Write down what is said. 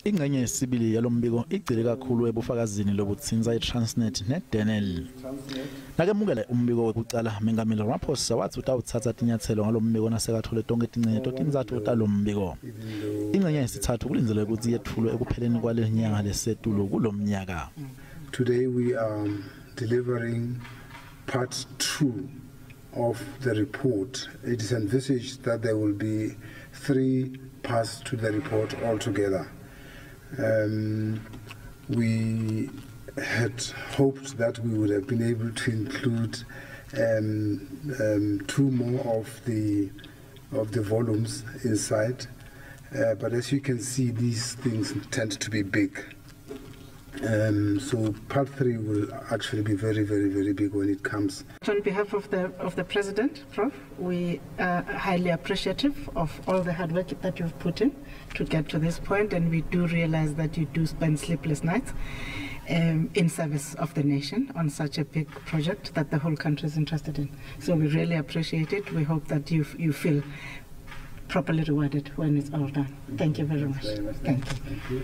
Ingxenye yesibili yalombiko igcile kakhulu ebufakazini lobuthinta iTransnet neDenel. Nakemukele umbiko wekucala Mengameli Ramaphosa wathi utawuthatha tinyathelo ngalombiko nasekathole tonke tingcenye totindzathu talombiko. Ingxenye yesithathu kulindelwe ukuthi yethulwe ekupheleni kwale nyanga lesetulo kulomnyaka. Today we are delivering part 2 of the report. It is envisaged that there will be 3 parts to the report altogether. We had hoped that we would have been able to include 2 more of the volumes inside, but as you can see, these things tend to be big. So part 3 will actually be very, very, very big when it comes. On behalf of the President, Prof, we are highly appreciative of all the hard work that you've put in to get to this point, and we do realize that you do spend sleepless nights in service of the nation on such a big project that the whole country is interested in. So we really appreciate it. We hope that you feel properly rewarded when it's all done. Thank you very much. Thank you.